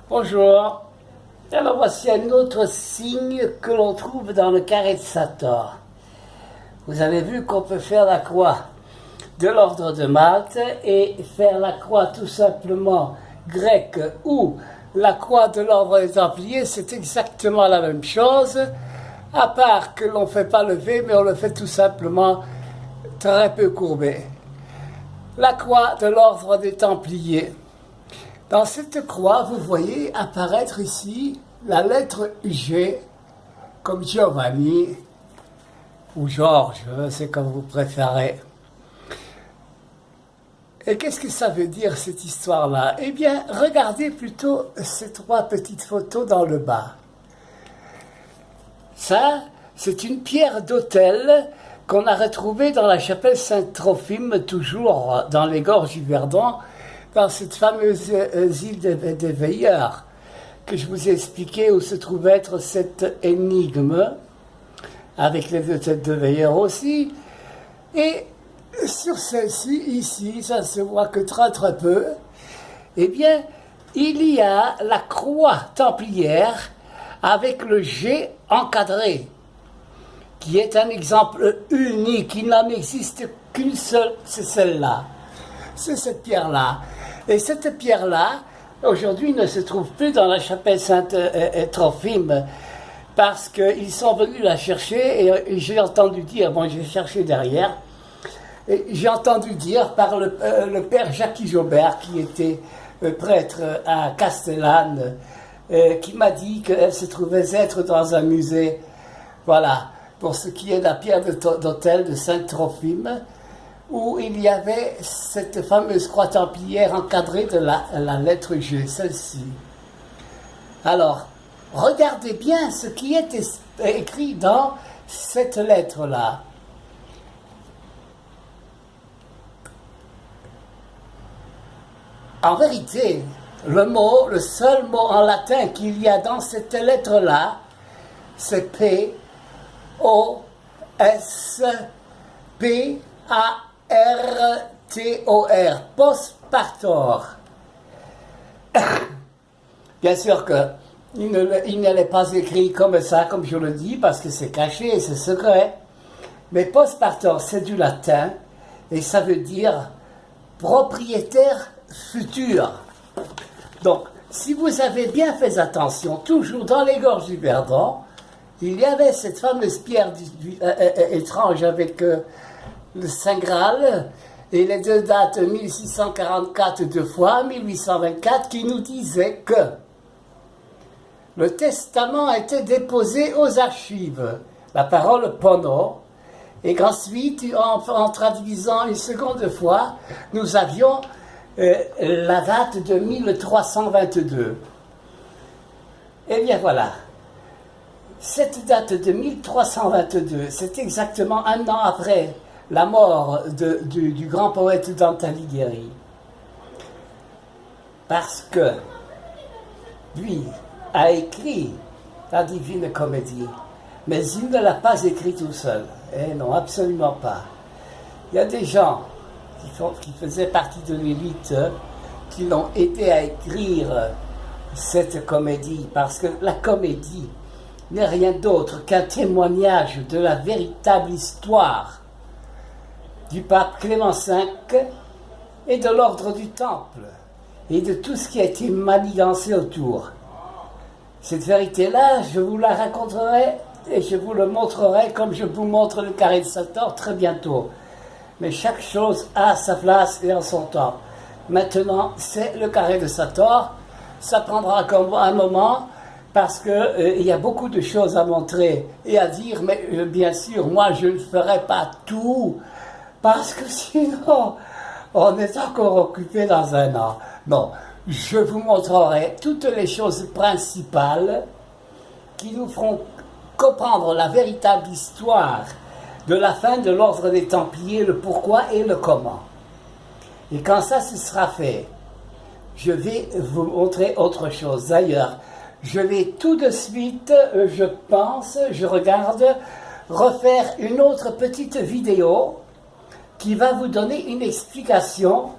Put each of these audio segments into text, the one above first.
Bonjour. Alors voici un autre signe que l'on trouve dans le carré de Sator. Vous avez vu qu'on peut faire la croix de l'ordre de Malte et faire la croix tout simplement grecque ou la croix de l'ordre des Templiers, c'est exactement la même chose, à part que l'on ne fait pas lever, mais on le fait tout simplement très peu courbé. La croix de l'ordre des Templiers. Dans cette croix, vous voyez apparaître ici la lettre G, comme Giovanni ou Georges, c'est comme vous préférez. Et qu'est-ce que ça veut dire cette histoire-là? Eh bien, regardez plutôt ces trois petites photos dans le bas. Ça, c'est une pierre d'autel qu'on a retrouvée dans la chapelle Saint-Trophime, toujours dans les gorges du Verdon, dans cette fameuse île des Veilleurs, que je vous ai expliqué où se trouve être cette énigme, avec les deux têtes de veilleurs aussi. Et sur celle-ci, ici, ça se voit que très très peu, eh bien, il y a la croix templière avec le G encadré, qui est un exemple unique. Il n'en existe qu'une seule, c'est celle-là. C'est cette pierre-là. Et cette pierre-là, aujourd'hui, ne se trouve plus dans la chapelle Saint-Trophime, parce qu'ils sont venus la chercher, et j'ai entendu dire, bon, j'ai cherché derrière, et j'ai entendu dire par le père Jacques Jobert, qui était prêtre à Castellane, qui m'a dit qu'elle se trouvait être dans un musée, voilà, pour ce qui est de la pierre d'autel de Saint-Trophime, où il y avait cette fameuse croix templière encadrée de la lettre G, celle-ci. Alors, regardez bien ce qui est écrit dans cette lettre-là. En vérité, le seul mot en latin qu'il y a dans cette lettre-là, c'est P-O-S-P-A-R-T-O-R, post-partor. Bien sûr qu'il ne l'est pas écrit comme ça, comme je le dis, parce que c'est caché, c'est secret. Mais post-partor, c'est du latin, et ça veut dire propriétaire futur. Donc, si vous avez bien fait attention, toujours dans les gorges du Verdon, il y avait cette fameuse pierre étrange avec le Saint Graal et les deux dates 1644 deux fois, 1824, qui nous disaient que le testament a été déposé aux archives, la parole Pono, et qu'ensuite, en traduisant une seconde fois, nous avions la date de 1322. Eh bien voilà, cette date de 1322, c'est exactement un an après la mort du grand poète Dante Alighieri. Parce que lui a écrit la Divine Comédie, mais il ne l'a pas écrit tout seul. Eh non, absolument pas. Il y a des gens qui faisaient partie de l'élite, qui l'ont aidé à écrire cette comédie, parce que la comédie n'est rien d'autre qu'un témoignage de la véritable histoire du pape Clément V et de l'ordre du Temple, et de tout ce qui a été manigancé autour. Cette vérité-là, je vous la raconterai et je vous le montrerai comme je vous montre le carré de Sator très bientôt. Mais chaque chose a sa place et en son temps. Maintenant, c'est le carré de Sator. Ça prendra comme un moment parce qu'il y a beaucoup de choses à montrer et à dire. Mais bien sûr, moi, je ne ferai pas tout parce que sinon, on est encore occupé dans un an. Non, je vous montrerai toutes les choses principales qui nous feront comprendre la véritable histoire de la fin de l'ordre des Templiers, le pourquoi et le comment. Et quand ça se sera fait, je vais vous montrer autre chose. D'ailleurs, je vais tout de suite, je regarde, refaire une autre petite vidéo qui va vous donner une explication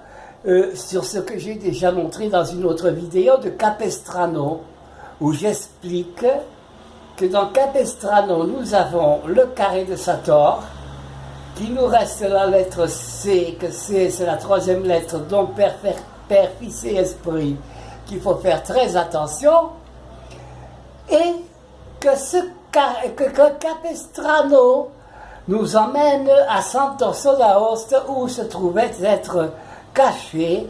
sur ce que j'ai déjà montré dans une autre vidéo de Capestrano, où j'explique que dans Capestrano, nous avons le carré de Sator, qu'il nous reste la lettre C, que C c'est la troisième lettre, donc Père, Fils et Esprit, qu'il faut faire très attention, et que Capestrano nous emmène à Sant'Orso d'Aoste, où se trouvait être caché,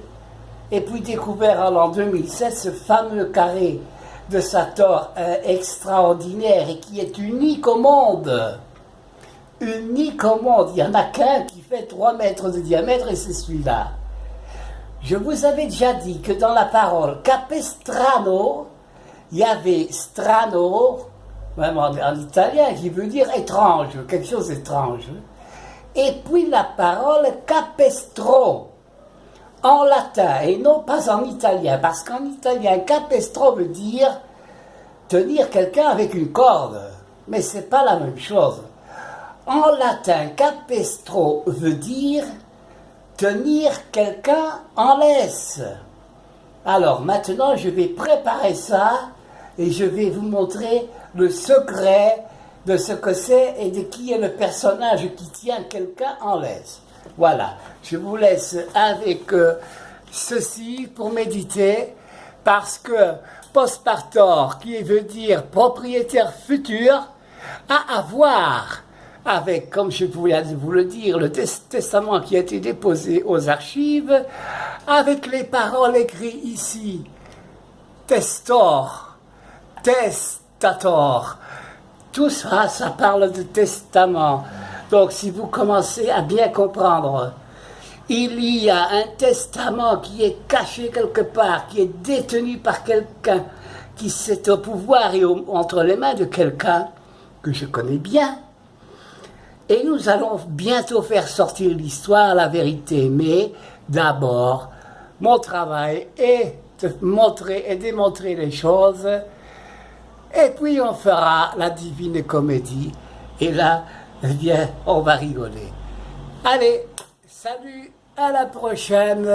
et puis découvert en l'an 2007 ce fameux carré de Sator extraordinaire et qui est unique au monde. Unique au monde. Il n'y en a qu'un qui fait 3 mètres de diamètre et c'est celui-là. Je vous avais déjà dit que dans la parole Capestrano, il y avait strano, même en italien, qui veut dire étrange, quelque chose d'étrange. Et puis la parole capestro, en latin et non pas en italien, parce qu'en italien, capestro veut dire tenir quelqu'un avec une corde, mais c'est pas la même chose. En latin, capestro veut dire tenir quelqu'un en laisse. Alors maintenant, je vais préparer ça et je vais vous montrer le secret de ce que c'est et de qui est le personnage qui tient quelqu'un en laisse. Voilà, je vous laisse avec ceci pour méditer, parce que postpartor, qui veut dire propriétaire futur, a à voir avec, comme je voulais vous le dire, le testament qui a été déposé aux archives, avec les paroles écrites ici, testor, testator, tout ça, ça parle de testament. Donc si vous commencez à bien comprendre, il y a un testament qui est caché quelque part, qui est détenu par quelqu'un, qui est au pouvoir et entre les mains de quelqu'un que je connais bien. Et nous allons bientôt faire sortir l'histoire, la vérité. Mais d'abord, mon travail est de montrer et démontrer les choses. Et puis on fera la divine comédie. Et là, eh bien, on va rigoler. Allez, salut, à la prochaine.